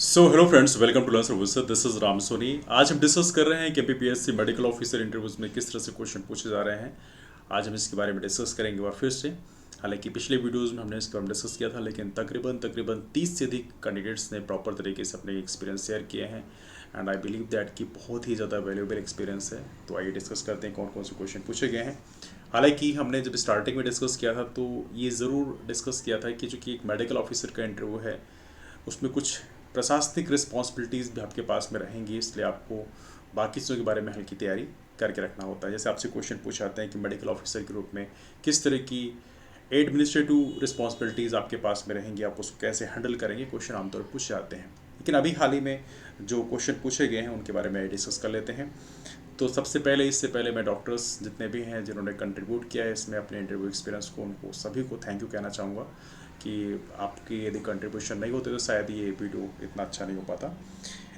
So hello friends, welcome to learn service. This is Ram Soni. आज हम discuss कर रहे हैं कि एमपीपीएससी मेडिकल ऑफिसर इंटरव्यूज में किस तरह से क्वेश्चन पूछे जा रहे हैं। आज हम इसके बारे में डिस्कस करेंगे एक बार फिर से। हालांकि पिछले वीडियोस में हमने इसके बारे में डिस्कस किया था, लेकिन तकरीबन 30 से अधिक कैंडिडेट्स ने प्रॉपर तरीके से अपने एक्सपीरियंस शेयर किए हैं एंड आई बिलीव दैट कि बहुत ही ज़्यादा वैल्यूएबल एक्सपीरियंस है। तो आइए डिस्कस करते हैं कौन कौन से क्वेश्चन पूछे गए हैं। हालांकि हमने जब स्टार्टिंग में डिस्कस किया था तो ये ज़रूर डिस्कस किया था कि जो कि एक मेडिकल ऑफिसर का इंटरव्यू है उसमें कुछ प्रशासनिक रिस्पॉन्सिबिलिटीज़ भी आपके पास में रहेंगी, इसलिए आपको बाकी चीज़ों के बारे में हल्की तैयारी करके रखना होता है। जैसे आपसे क्वेश्चन पूछे जाते हैं कि मेडिकल ऑफिसर के रूप में किस तरह की एडमिनिस्ट्रेटिव रिस्पॉन्सिबिलिटीज़ आपके पास में रहेंगी, आप उसको कैसे हैंडल करेंगे, क्वेश्चन आमतौर पर पूछे जाते हैं। लेकिन अभी हाल ही में जो क्वेश्चन पूछे गए हैं उनके बारे में डिस्कस कर लेते हैं। तो इससे पहले मैं डॉक्टर्स जितने भी हैं जिन्होंने कंट्रीब्यूट किया है इसमें अपने इंटरव्यू एक्सपीरियंस को, उनको सभी को थैंक यू कहना चाहूँगा कि आपकी यदि कंट्रीब्यूशन नहीं होते तो शायद ये वीडियो इतना अच्छा नहीं हो पाता।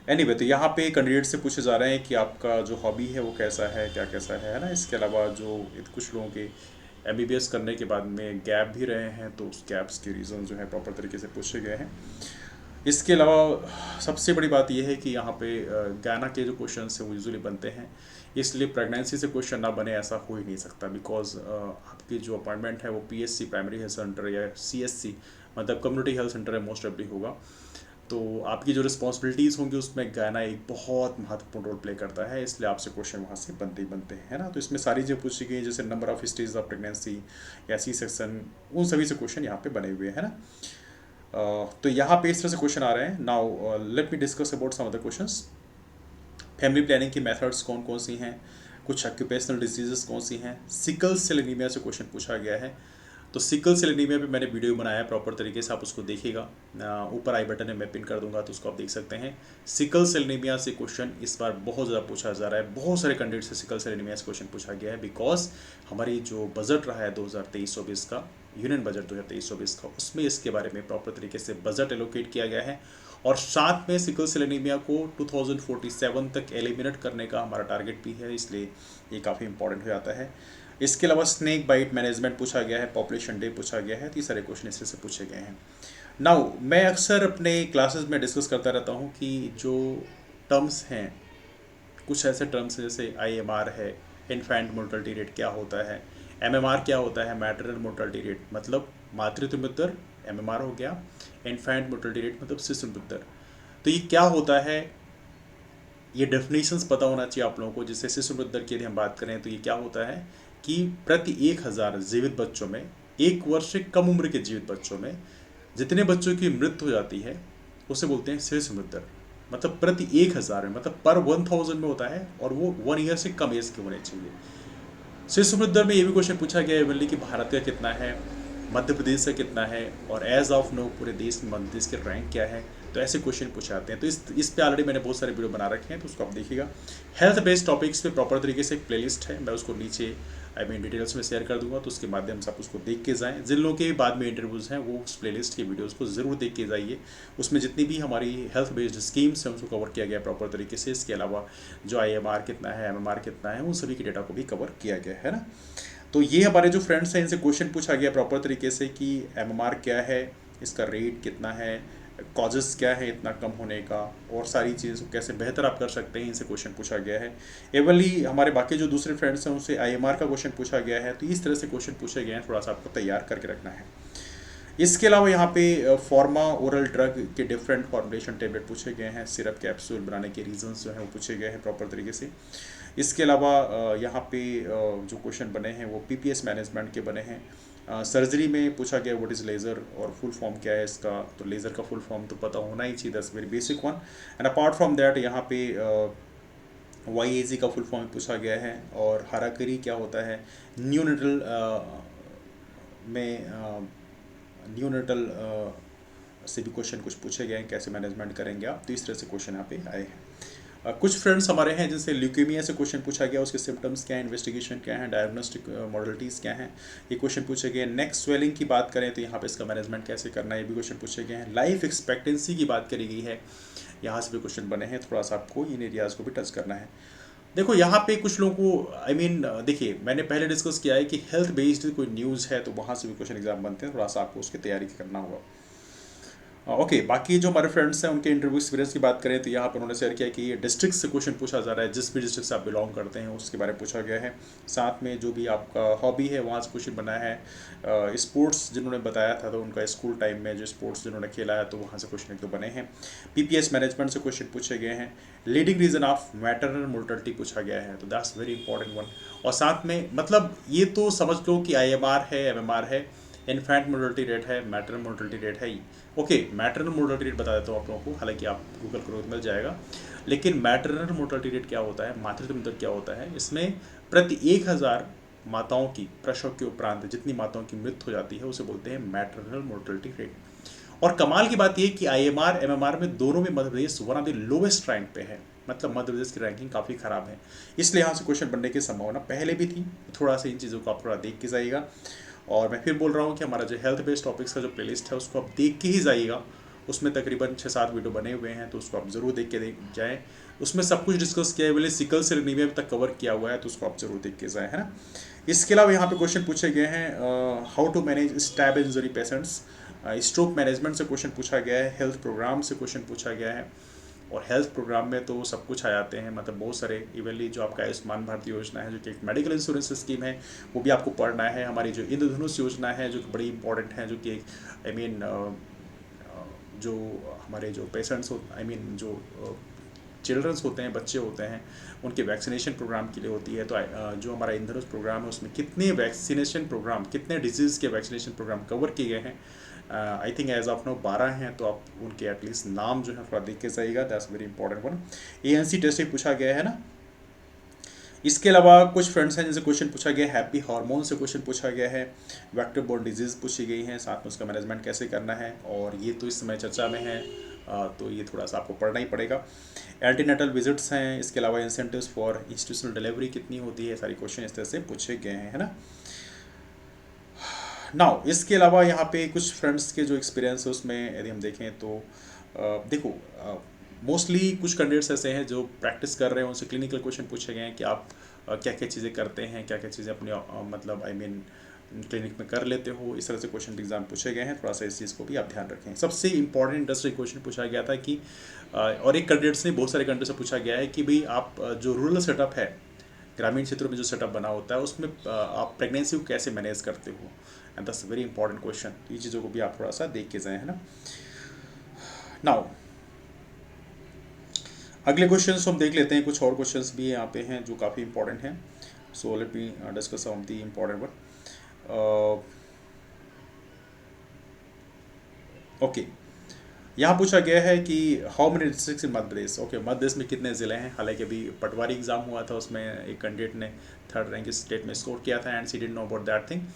एनीवे, तो यहाँ पे कैंडिडेट से पूछे जा रहे हैं कि आपका जो हॉबी है वो कैसा है, क्या कैसा है ना। इसके अलावा जो कुछ लोगों के एमबीबीएस करने के बाद में गैप भी रहे हैं तो उस गैप्स के रीज़न जो है प्रॉपर तरीके से पूछे गए हैं। इसके अलावा सबसे बड़ी बात यह है कि यहाँ पे गाना के जो क्वेश्चन हैं वो यूजुअली बनते हैं, इसलिए प्रेगनेंसी से क्वेश्चन ना बने ऐसा हो ही नहीं सकता। बिकॉज आपकी जो अपॉइंटमेंट है वो पीएचसी प्राइमरी हेल्थ सेंटर या सीएससी मतलब कम्युनिटी हेल्थ सेंटर है मोस्ट ऑफली होगा। तो आपकी जो रिस्पॉन्सिबिलिटीज़ होंगी उसमें गाना एक बहुत महत्वपूर्ण रोल प्ले करता है, इसलिए आपसे क्वेश्चन वहाँ से बनते ही बनते हैं, है ना। तो इसमें सारी जो पूछी गई जैसे number of stage of pregnancy या सी सेक्शन, उन सभी से क्वेश्चन यहाँ पे बने हुए हैं ना। तो यहाँ पे इस तरह से क्वेश्चन आ रहे हैं। Now let me discuss about some other questions. Family planning की मेथड्स कौन कौन सी हैं, कुछ ऑक्यूपेशनल डिजीजेस कौन सी हैं, सिकल सेल एनीमिया से क्वेश्चन पूछा गया है। तो सिकल सेल एनीमिया पे मैंने वीडियो बनाया है प्रॉपर तरीके से, आप उसको देखिएगा। ऊपर आई बटन में मैं पिन कर दूंगा तो उसको आप देख सकते हैं। सिकल सेल एनीमिया से क्वेश्चन इस बार बहुत ज़्यादा पूछा जा रहा है, बहुत सारे कैंडिडेट से सिकल सेल एनीमिया से क्वेश्चन पूछा गया है। बिकॉज हमारी जो बजट रहा है 2023-24 का, यूनियन बजट 2023-24 का, उसमें इसके बारे में प्रॉपर तरीके से बजट एलोकेट किया गया है और साथ में सिकल सेल एनीमिया को 2047 तक एलिमिनेट करने का हमारा टारगेट भी है, इसलिए ये काफ़ी इंपॉर्टेंट हो जाता है। इसके अलावा स्नेक बाइट मैनेजमेंट पूछा गया है, पॉपुलेशन डे पूछा गया है, तो ये सारे क्वेश्चन इससे पूछे गए हैं। नाउ मैं अक्सर अपने क्लासेस में डिस्कस करता रहता हूँ कि जो टर्म्स हैं, कुछ ऐसे टर्म्स हैं जैसे आईएमआर है, इन्फेंट मोर्टलिटी रेट क्या होता है, एमएमआर क्या होता है, मैटरनल मोर्टलिटी रेट मतलब मातृत्व मृत्यु, एमएमआर हो गया, इन्फेंट मोर्टलिटी रेट मतलब शिशु मृत्यु। तो ये क्या होता है, ये डेफिनेशंस पता होना चाहिए आप लोगों को। जैसे शिशु मृत्यु की यदि हम बात करें तो ये क्या होता है कि प्रति 1000 जीवित बच्चों में, 1 वर्ष से कम उम्र के जीवित बच्चों में जितने बच्चों की मृत्यु हो जाती है उसे बोलते हैं शिशु मृत्यु। मतलब प्रति 1000 में, मतलब पर 1000 में होता है और वो 1 ईयर से कम एज के होने चाहिए। शिशु मृत्यु में ये भी क्वेश्चन पूछा गया है बल्कि कि भारत का कितना है, मध्य प्रदेश का कितना है, और एज ऑफ नो पूरे देश में मध्य प्रदेश के रैंक क्या है। तो ऐसे क्वेश्चन पूछे जाते हैं। तो इस पे ऑलरेडी मैंने बहुत सारे वीडियो बना रखे हैं, तो उसको आप देखिएगा। हेल्थ बेस्ड टॉपिक्स पे प्रॉपर तरीके से एक प्लेलिस्ट है, मैं उसको नीचे डिटेल्स में शेयर कर दूंगा, तो उसके माध्यम से आप उसको देख के जाएँ। जिन लोगों के बाद में इंटरव्यूज़ हैं वो उस प्लेलिस्ट के वीडियोज़ को ज़रूर देख के जाइए। उसमें जितनी भी हमारी हेल्थ बेस्ड स्कीम्स हैं उसको कवर किया गया है प्रॉपर तरीके से। इसके अलावा जो आईएमआर कितना है, एमएमआर कितना है, उन सभी के डेटा को भी कवर किया गया है ना। तो ये हमारे जो फ्रेंड्स हैं इनसे क्वेश्चन पूछा गया प्रॉपर तरीके से कि एमएमआर क्या है, इसका रेट कितना है, कॉजेस क्या है इतना कम होने का, और सारी चीज़ों को कैसे बेहतर आप कर सकते हैं, इनसे क्वेश्चन पूछा गया है। एवनली हमारे बाकी जो दूसरे फ्रेंड्स हैं उनसे आईएमआर का क्वेश्चन पूछा गया है। तो इस तरह से क्वेश्चन पूछे गए हैं, थोड़ा सा आपको तैयार करके रखना है। इसके अलावा यहाँ पे फार्मा ओरल ड्रग के डिफरेंट फॉर्मुलेशन टेबलेट पूछे गए हैं, सिरप कैप्सूल बनाने के रीजंस जो हैं वो पूछे गए हैं प्रॉपर तरीके से। इसके अलावा यहाँ पे जो क्वेश्चन बने हैं वो पीपीएस मैनेजमेंट के बने हैं। सर्जरी में पूछा गया व्हाट इज़ लेज़र और फुल फॉर्म क्या है इसका, तो लेज़र का फुल फॉर्म तो पता होना ही चाहिए, that's very basic one. And apart from that यहाँ पे वाईएजी का फुल फॉर्म पूछा गया है, और हाराकरी क्या होता है, न्यूनेटल में न्यूनेटल से भी क्वेश्चन कुछ पूछे गए हैं, कैसे मैनेजमेंट करेंगे आप। तो इस तरह से क्वेश्चन यहाँ पे आए हैं। कुछ फ्रेंड्स हमारे हैं जिनसे ल्यूकेमिया से क्वेश्चन पूछा गया, उसके सिम्टम्स क्या हैं, इन्वेस्टिगेशन क्या है, डायग्नोस्टिक मॉडलिटीज़ क्या हैं, ये क्वेश्चन पूछे गए। नेक्स्ट स्वेलिंग की बात करें तो यहाँ पे इसका मैनेजमेंट कैसे करना है, ये भी क्वेश्चन पूछे गए हैं। लाइफ एक्सपेक्टेंसी की बात करी गई है, यहाँ से भी क्वेश्चन बने हैं। थोड़ा सा आपको इन एरियाज़ को भी टच करना है। देखो यहाँ पे कुछ लोगों को देखिए मैंने पहले डिस्कस किया है कि हेल्थ बेस्ड कोई न्यूज़ है तो वहाँ से भी क्वेश्चन एग्जाम बनते हैं, थोड़ा सा आपको उसकी तैयारी करना होगा। ओके, बाकी जो हमारे फ्रेंड्स हैं उनके इंटरव्यू एक्सपीरियंस की बात करें तो यहाँ पर उन्होंने शेयर किया कि ये डिस्ट्रिक्ट से क्वेश्चन पूछा जा रहा है, जिस भी डिस्ट्रिक्ट से आप बिलोंग करते हैं उसके बारे में पूछा गया है। साथ में जो भी आपका हॉबी है वहाँ से क्वेश्चन बना है। स्पोर्ट्स जिन्होंने बताया था तो उनका स्कूल टाइम में जो स्पोर्ट्स जिन्होंने खेला है तो वहाँ से क्वेश्चन एक दो बने हैं। पीपीएस मैनेजमेंट से क्वेश्चन पूछे गए हैं। Leading reason of maternal mortality पूछा गया है, तो दैट्स वेरी इंपॉर्टेंट वन। और साथ में मतलब ये तो समझ लो कि आईएमआर है, एमएमआर है, इन्फेंट मोर्टलिटी रेट है, मैटरनल मोर्टलिटी रेट है। ओके, मैटरनल मोर्टलिटी रेट बता देता हूँ आप लोगों को, हालांकि आप गूगल करो तो मिल जाएगा। लेकिन मैटरनल मोर्टलिटी रेट क्या होता है, मातृत्व मृत्यु क्या होता है, इसमें प्रति 1000 माताओं की प्रसव के उपरांत जितनी माताओं की मृत्यु हो जाती है उसे बोलते हैं मैटरनल मोर्टलिटी रेट। और कमाल की बात यह कि आईएमआर एमएमआर में दोनों में Madhya Pradesh one of the lowest rank पे है, मतलब मध्य प्रदेश की रैंकिंग काफ़ी खराब है। इसलिए यहाँ से क्वेश्चन बनने की संभावना पहले भी थी। थोड़ा सा इन चीज़ों को आप थोड़ा देख के जाइएगा। और मैं फिर बोल रहा हूँ कि हमारा जो हेल्थ बेस्ड टॉपिक्स का जो प्लेलिस्ट है उसको आप देख के ही जाइएगा। उसमें तकरीबन 6-7 वीडियो बने हुए हैं, तो उसको आप ज़रूर देख के जाएँ। उसमें सब कुछ डिस्कस किया है, बोले सिकल सेल एनीमिया तक कवर किया हुआ है, तो उसको आप जरूर देख के जाएँ, है ना। इसके अलावा यहाँ पे क्वेश्चन पूछे गए हैं how to manage stab injury patients. Stroke management से क्वेश्चन पूछा गया है। हेल्थ प्रोग्राम से क्वेश्चन पूछा गया है। और हेल्थ प्रोग्राम में तो सब कुछ आ जाते हैं, मतलब बहुत सारे। इवनली जो आपका आयुष्मान भारत योजना है जो कि एक मेडिकल इंश्योरेंस स्कीम है, वो भी आपको पढ़ना है। हमारी जो इंद्रधनुष योजना है जो कि बड़ी इंपॉर्टेंट है, जो कि आई मीन जो हमारे जो पेशेंट्स हो, आई मीन जो चिल्ड्रंस होते हैं, बच्चे होते हैं, उनके वैक्सीनेशन प्रोग्राम के लिए होती है। तो जो हमारा इंद्रधनुष प्रोग्राम है उसमें कितने वैक्सीनेशन प्रोग्राम, कितने डिजीज़ के वैक्सीनेशन प्रोग्राम कवर किए गए हैं, I think as of now 12 हैं। तो आप उनके एटलीस्ट नाम जो है थोड़ा देख के जाइएगा, that's very important one. ANC test पूछा गया है ना। इसके अलावा कुछ फ्रेंड्स हैं जिनसे क्वेश्चन पूछा गया है, हैप्पी हार्मोन से क्वेश्चन पूछा गया है। वेक्टर बोर्न डिजीज़ पूछी गई हैं, साथ में उसका मैनेजमेंट कैसे करना है, और ये तो इस समय चर्चा में है, तो ये थोड़ा सा आपको पढ़ना ही पड़ेगा। एंटीनेटल विजिट्स हैं। इसके अलावा इंसेंटिव्स फॉर इंस्टीट्यूशनल डिलीवरी कितनी होती है, सारी क्वेश्चन इस तरह से पूछे गए हैं, है ना। नाउ इसके अलावा यहाँ पे कुछ फ्रेंड्स के जो एक्सपीरियंस है उसमें यदि हम देखें तो देखो, मोस्टली कुछ कैंडिडेट्स ऐसे हैं जो प्रैक्टिस कर रहे हैं, उनसे क्लिनिकल क्वेश्चन पूछे गए हैं कि आप क्या क्या चीज़ें करते हैं, क्या क्या चीज़ें अपने मतलब आई मीन क्लिनिक में कर लेते हो। इस तरह से क्वेश्चन एग्जाम पूछे गए हैं, थोड़ा सा इस चीज़ को भी आप ध्यान रखें। सबसे इंपॉर्टेंट इंडस्ट्री क्वेश्चन पूछा गया था कि और एक कैंडिडेट्स ने बहुत सारे कैंडिडेट से पूछा गया है कि भाई आप जो रूरल सेटअप है, ग्रामीण क्षेत्रों में जो सेटअप बना होता है उसमें आप प्रेगनेंसी को कैसे मैनेज करते हो, and that's very important question. ये चीज़ों को भी आप थोड़ा सा देख के जाएँ, है ना। नाउ अगले क्वेश्चंस हम देख लेते हैं। कुछ और क्वेश्चंस भी यहाँ पे हैं जो काफ़ी इंपॉर्टेंट हैं। So let me discuss some of the important one. Okay, यहाँ पूछा गया है कि how many districts in Madhya Pradesh. Okay, Madhya Pradesh में कितने ज़िले हैं। हालांकि अभी पटवारी एग्जाम हुआ था, उसमें एक कैंडिडेट ने 3rd रैंक स्टेट में स्कोर किया था, and C didn't know about that thing.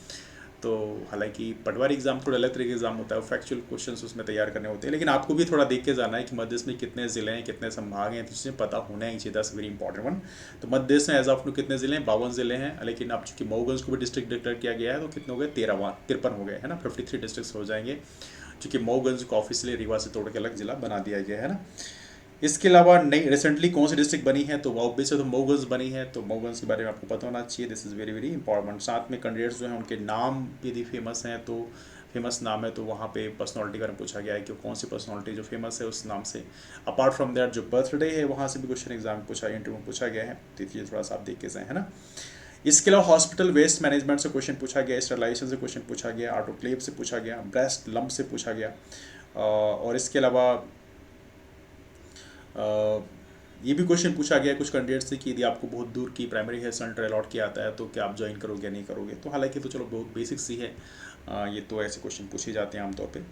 तो हालांकि पटवारी एग्जाम थोड़ा अलग तरीके का एग्जाम होता है, फैक्चुअल क्वेश्चंस उसमें तैयार करने होते हैं, लेकिन आपको भी थोड़ा देख के जाना है कि मध्य प्रदेश में कितने ज़िले हैं, कितने संभाग हैं, तो इसमें पता होना ही चाहिए। That's very important one. तो मध्य प्रदेश में एज ऑफ नो कितने ज़िले हैं, 52 ज़िले हैं। लेकिन अब चूंकि मऊगंज को भी डिस्ट्रिक्ट डिक्लेयर किया गया है तो कितने हो गए, 53 हो गए, है ना। 53 डिस्ट्रिक्ट हो जाएंगे, चूँकि मऊगंज को ऑफिशियली रीवा से तोड़ के अलग जिला बना दिया गया है ना। इसके अलावा नई रिसेंटली कौन सी डिस्ट्रिक्ट बनी है, तो ऑब्वियस है तो मऊगंज बनी है, तो मऊगंज के बारे में आपको पता होना चाहिए। This is very very important. साथ में कैंडिडेट्स जो हैं उनके नाम यदि फेमस हैं, तो फेमस नाम है तो वहाँ पे पर्सनालिटी का पूछा गया है कि कौन सी पर्सनालिटी जो फेमस है उस नाम से। अपार्ट फ्रॉम दैट जो बर्थडे है वहाँ से भी क्वेश्चन एग्जाम पूछा, इंटरव्यू पूछा गया है, तो ये थोड़ा सा आप देख के जाए, है ना। इसके अलावा हॉस्पिटल वेस्ट मैनेजमेंट से क्वेश्चन पूछा गया, स्टरलाइजेशन से क्वेश्चन पूछा गया, ऑटोक्लेव से पूछा गया, ब्रेस्ट लंप से पूछा गया। और इसके अलावा ये भी क्वेश्चन पूछा गया कुछ कैंडिडेट्स से कि यदि आपको बहुत दूर की प्राइमरी हेल्थ सेंटर अलॉट किया आता है तो क्या आप ज्वाइन करोगे या नहीं करोगे। तो हालांकि तो चलो बहुत बेसिक सी है, ये तो ऐसे क्वेश्चन पूछे जाते हैं आमतौर पे।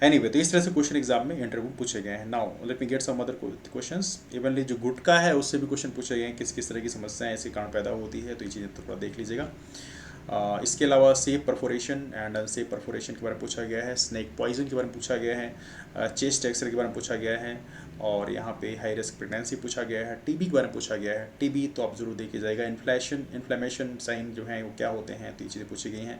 एनीवे, तो इस तरह से क्वेश्चन एग्जाम में इंटरव्यू पूछे गए हैं। Now let me get some other questions. Evenly जो गुटखा है उससे भी क्वेश्चन पूछे गए हैं, किस किस तरह की समस्याएं ऐसे कारण पैदा होती है, तो ये चीज़ें थोड़ा देख लीजिएगा। इसके अलावा safe perforation and unsafe perforation के बारे में पूछा गया है। स्नेक पॉइजन के बारे में पूछा गया है। चेस्ट एक्सरे के बारे में पूछा गया है। और यहाँ पे हाई रिस्क प्रेगनेंसी पूछा गया है। टीबी के बारे में पूछा गया है। टीबी तो आप जरूर देखिए जाएगा। इन्फ्लेमेशन साइन जो हैं वो क्या होते हैं, तो ये चीज़ें पूछी गई हैं।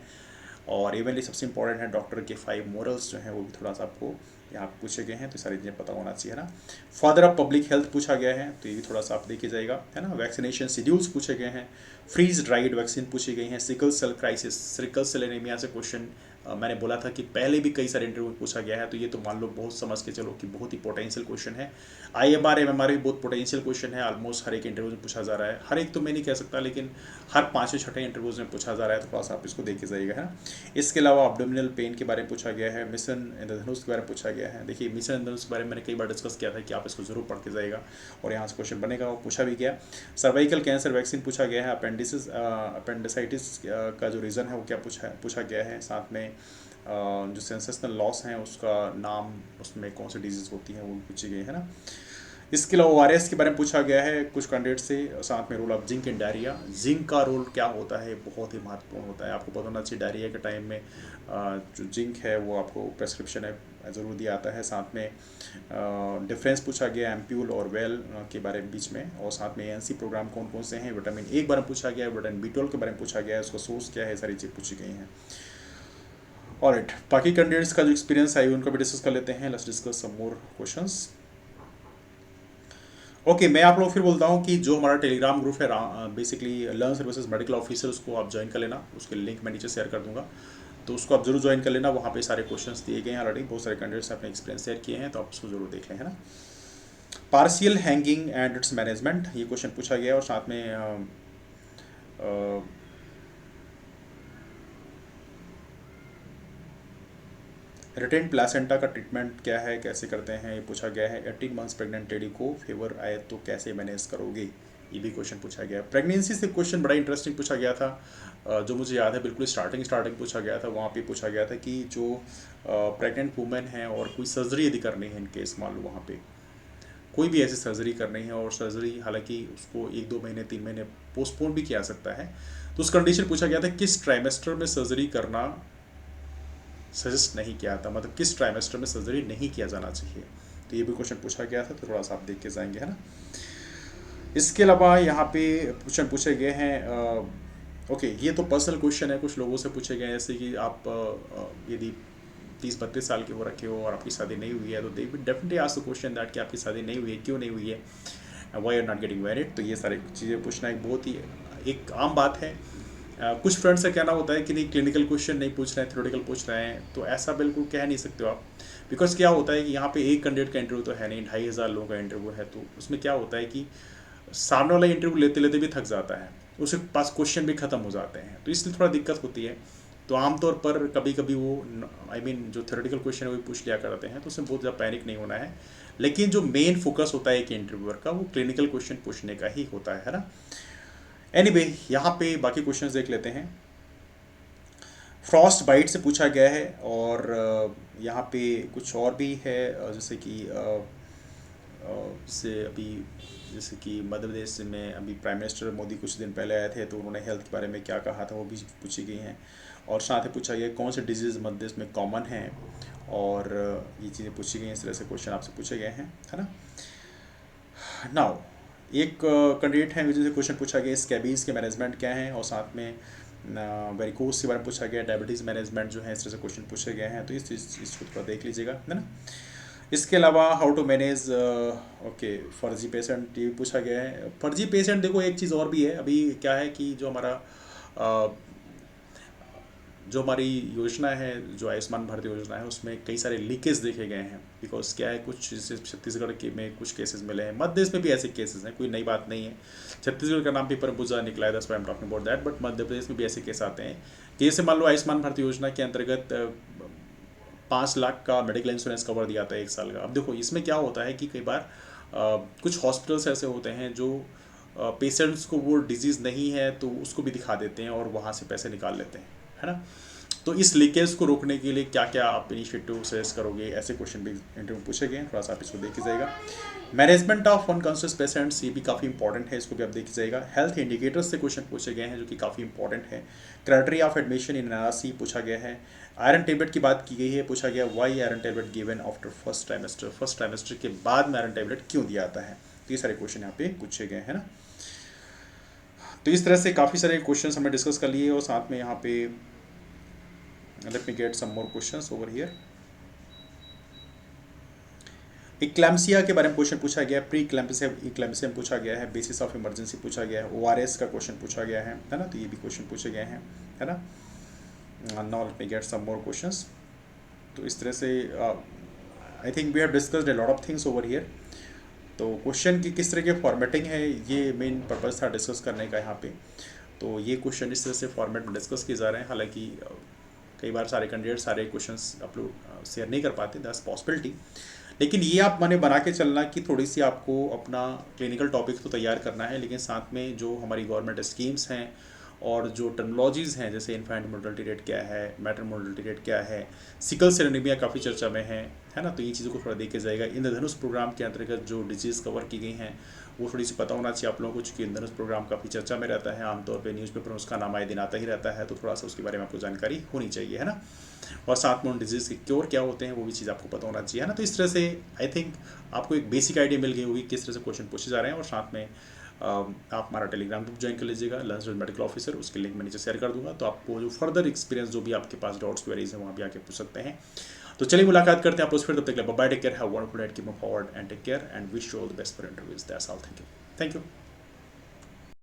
और इवनली सबसे इंपॉर्टेंट है डॉक्टर के 5 मोरल्स जो हैं वो भी थोड़ा सा आपको यहाँ पे पूछे गए हैं, तो सारी चीज़ें पता होना चाहिए, है ना। फादर ऑफ पब्लिक हेल्थ पूछा गया है, तो ये भी थोड़ा सा आप देखिए जाएगा, है ना। वैक्सीनेशन शेड्यूल्स पूछे गए हैं। फ्रीज ड्राइड वैक्सीन पूछी गई हैं। Sickle cell crisis, sickle cell anaemia से क्वेश्चन मैंने बोला था कि पहले भी कई सारे इंटरव्यू में पूछा गया है, तो ये तो मान लो बहुत समझ के चलो कि बहुत ही पोटेंशियल क्वेश्चन है। IMR MMR भी बहुत पोटेंशियल क्वेश्चन है, ऑलमोस्ट हर एक इंटरव्यू में पूछा जा रहा है, हर एक तो मैं नहीं कह सकता, लेकिन हर 5वें 6ठे इंटरव्यूज में पूछा जा रहा है, तो थोड़ा सा आप इसको देख के जाइएगा है। इसके अलावा अब्डोमिनल पेन के बारे में पूछा गया है, मिशन इंद्रधनुष के बारे में पूछा गया है। देखिए मिशन इंद्रधनुष के बारे में मैंने कई बार डिस्कस किया था कि आप इसको जरूर पढ़ के जाइएगा, और यहाँ से क्वेश्चन बनेगा, वो पूछा भी गया। सर्वाइकल कैंसर वैक्सीन पूछा गया है। अपेंडिसाइटिस का जो रीज़न है वो क्या पूछा गया है। साथ में जो सेंसेशनल लॉस हैं उसका नाम, उसमें कौन सी डिजीज़ होती हैं वो पूछी गई है ना। इसके अलावा ORS के बारे में पूछा गया है कुछ कैंडिडेट से। साथ में role of zinc in diarrhoea, zinc का रोल क्या होता है, बहुत ही महत्वपूर्ण होता है, आपको पता होना चाहिए। डायरिया के टाइम में जो जिंक है वो आपको प्रेस्क्रिप्शन है ज़रूर दिया आता है। साथ में डिफरेंस पूछा गया एम्प्यूल और वेल के बारे में बीच में, और साथ में ANC प्रोग्राम कौन कौन से हैं। विटामिन A के बारे में पूछा गया है, विटामिन B12 के बारे में पूछा गया है, उसका सोर्स क्या है, सारी चीज़ पूछी गई हैं। ऑलराइट, बाकी कैंडिडेट्स का जो एक्सपीरियंस है उनका भी डिस्कस कर लेते हैं। Let's discuss some more questions. Okay, मैं आप लोग फिर बोलता हूँ कि जो हमारा टेलीग्राम ग्रुप है basically learn services medical officer, उसको आप ज्वाइन कर लेना, उसके लिंक मैं नीचे शेयर कर दूंगा, तो उसको आप जरूर ज्वाइन कर लेना। वहाँ पे सारे क्वेश्चंस दिए गए हैं ऑलरेडी, बहुत सारे कैंडिडेट्स अपने एक्सपीरियंस शेयर किए हैं, तो आप उसको जरूर देख लें है ना। Partial hanging and it's management, ये क्वेश्चन पूछा गया है, और साथ में रिटेन प्लासेंटा का ट्रीटमेंट क्या है, कैसे करते हैं, ये पूछा गया है। 18 मंथ्स प्रेग्नेंट लेडी को फीवर आए तो कैसे मैनेज करोगे, ये भी क्वेश्चन पूछा गया है। प्रेगनेंसी से क्वेश्चन बड़ा इंटरेस्टिंग पूछा गया था, जो मुझे याद है बिल्कुल स्टार्टिंग पूछा गया था। वहाँ पे पूछा गया था कि जो प्रेग्नेंट वुमेन है और कोई सर्जरी यदि करनी है, इन केस मान लो वहाँ पे कोई भी ऐसी सर्जरी करनी है, और सर्जरी हालांकि उसको 1-2 महीने 3 महीने पोस्टपोन भी किया सकता है, तो उस कंडीशन पूछा गया था किस ट्राइमेस्टर में सर्जरी करना सजेस्ट नहीं किया था, मतलब किस ट्राइमेस्टर में सर्जरी नहीं किया जाना चाहिए, तो ये भी क्वेश्चन पूछा गया था, तो थोड़ा सा आप देख के जाएंगे है ना। इसके अलावा यहाँ पे क्वेश्चन पूछे गए हैं, ओके ये तो पर्सनल क्वेश्चन है, कुछ लोगों से पूछे गए हैं, जैसे कि आप यदि 30-32 साल के हो रखे हो और आपकी शादी नहीं हुई है, तो they will definitely ask the question that कि आपकी शादी नहीं हुई है, क्यों नहीं हुई है, why are not getting married. तो ये सारी चीज़ें पूछना एक बहुत ही एक आम बात है। कुछ फ्रेंड्स का कहना होता है कि नहीं क्लिनिकल क्वेश्चन नहीं पूछ रहे हैं, थ्योरेटिकल पूछ रहे हैं, तो ऐसा बिल्कुल कह नहीं सकते हो आप, बिकॉज क्या होता है कि यहाँ पे एक कैंडिडेट का इंटरव्यू तो है नहीं, 2500 लोगों का इंटरव्यू है, तो उसमें क्या होता है कि सामने वाला इंटरव्यू लेते लेते भी थक जाता है, उसके पास क्वेश्चन भी खत्म हो जाते हैं, तो इसलिए थोड़ा दिक्कत होती है। तो आमतौर पर कभी कभी वो जो थ्योरेटिकल क्वेश्चन है वो पूछ लिया करते हैं, तो उसमें बहुत ज़्यादा पैनिक नहीं होना है, लेकिन जो मेन फोकस होता है एक इंटरव्यूअर का, वो क्लिनिकल क्वेश्चन पूछने का ही होता है ना। एनीवे, यहाँ पे बाकी क्वेश्चंस देख लेते हैं। फ्रॉस्ट बाइट से पूछा गया है, और यहाँ पे कुछ और भी है, जैसे कि जैसे कि मध्य प्रदेश में अभी प्राइम मिनिस्टर मोदी कुछ दिन पहले आए थे, तो उन्होंने हेल्थ के बारे में क्या कहा था वो भी पूछी गई हैं, और साथ ही पूछा गया कौन से डिजीज़ मध्य प्रदेश में कॉमन हैं, और ये चीज़ें पूछी गई हैं। इस तरह से क्वेश्चन आपसे पूछे गए हैं है ना। नाउ एक कैंडिडेट है जिनसे क्वेश्चन पूछा गया स्कैबीज़ के मैनेजमेंट क्या है, और साथ में वेरिकोस के बारे में पूछा गया, डायबिटीज़ मैनेजमेंट जो है, इस तरह से क्वेश्चन पूछे गए हैं, तो इस चीज़ को थोड़ा देख लीजिएगा है ना। इसके अलावा हाउ टू मैनेज ओके फर्जी पेशेंट, ये भी पूछा गया है। फर्जी पेशेंट देखो एक चीज़ और भी है, अभी क्या है कि जो हमारी योजना है, जो आयुष्मान भारत योजना है, उसमें कई सारे लीकेज देखे गए हैं, बिकॉज क्या है कुछ जैसे छत्तीसगढ़ के में कुछ केसेस मिले हैं, मध्य प्रदेश में भी ऐसे केसेस हैं, कोई नई बात नहीं है। छत्तीसगढ़ का नाम पेपर बुझा निकला है, that's why I am talking about that, but Madhya Pradesh में भी ऐसे केस आते हैं कि जैसे मान लो आयुष्मान भारत योजना के अंतर्गत 5 लाख का मेडिकल इंश्योरेंस कवर दिया था 1 साल का। अब देखो इसमें क्या होता है कि कई बार कुछ हॉस्पिटल्स ऐसे होते हैं जो पेशेंट्स को वो डिजीज़ नहीं है तो उसको भी दिखा देते हैं और वहाँ से पैसे निकाल लेते हैं, है ना। तो इस लीकेज को रोकने के लिए क्या क्या आप इनिशिएटिव सजेस्ट करोगे, ऐसे क्वेश्चन भी इंटरव्यू पूछे गए हैं, थोड़ा सा आप इसको देखी जाएगा। मैनेजमेंट ऑफ अनकॉन्शियस पेशेंट्स, ये भी काफ़ी इंपॉर्टेंट है, इसको भी आप देखी जाएगा। हेल्थ इंडिकेटर्स से क्वेश्चन पूछे गए हैं जो कि काफ़ी इंपॉर्टेंट है। Criteria of admission in NRC पूछा गया है। आयरन टेबलेट की बात की गई है, पूछा गया why iron tablet given after first trimester के बाद में आयरन टेबलेट क्यों दिया जाता है, तो ये सारे क्वेश्चन यहाँ पे पूछे गए हैं ना। तो इस तरह से काफ़ी सारे क्वेश्चन हमने डिस्कस कर लिए, और साथ में यहाँ पे let me get some more questions over here। इक्लैम्सिया के बारे में क्वेश्चन पूछा गया है, प्री इक्लैम्सिया पूछा गया है, बेसिस ऑफ इमरजेंसी पूछा गया है, ORS का क्वेश्चन पूछा गया है ना, तो ये भी क्वेश्चन पूछे गए हैं है ना। Now let me get some more questions. तो इस तरह से I think we have discussed a lot of things over here. तो क्वेश्चन की किस तरह की फॉर्मेटिंग है, ये मेन पर्पज़ था डिस्कस करने का यहाँ पे। तो ये क्वेश्चन इस तरह से फॉर्मेट में डिस्कस किए जा रहे हैं। हालांकि कई बार सारे कैंडिडेट सारे क्वेश्चंस अपलोड शेयर नहीं कर पाते, दैट्स पॉसिबिलिटी। लेकिन ये आप माने बना के चलना कि थोड़ी सी आपको अपना क्लिनिकल टॉपिक तो तैयार करना है, लेकिन साथ में जो हमारी गवर्नमेंट स्कीम्स हैं और जो टर्मिनोलॉजीज़ हैं, जैसे इन्फेंट मोर्टलिटी रेट क्या है, मैटर मोर्टलिटी रेट क्या है, सिकल सेल एनीमिया काफ़ी चर्चा में है ना। तो ये चीज़ों को थोड़ा देखे जाएगा। इंद्रधनुष प्रोग्राम के अंतर्गत जो डिजीज़ कवर की गई हैं वो थोड़ी सी पता होना चाहिए आप लोगों को, चूँकि इंद्रधनुष प्रोग्राम काफ़ी चर्चा में रहता है, आमतौर पर न्यूज़पेपर में उसका नाम आए दिन आता ही रहता है, तो थोड़ा सा उसके बारे में आपको जानकारी होनी चाहिए, है ना। और साथ में उन डिजीज़ के क्योर क्या होते हैं वो भी चीज़ आपको पता होना चाहिए, है ना। तो इस तरह से आई थिंक आपको एक बेसिक आइडिया मिल गई होगी किस तरह से क्वेश्चन पूछे जा रहे हैं। और साथ में आप हमारा टेलीग्राम ग्रुप ज्वाइन कर लीजिएगा, लंच विद मेडिकल ऑफिसर, उसकी लिंक मैं नीचे शेयर कर दूंगा। तो आपको जो फर्दर एक्सपीरियंस जो भी आपके पास डाउट्स क्वेरीज हैं वहाँ भी आके पूछ सकते हैं। तो चलिए मुलाकात करते हैं आप लोग फिर, तब तक bye, take care, have wonderful night, keep move forward and take care and wish you all the best for interviews. That's all, thank you.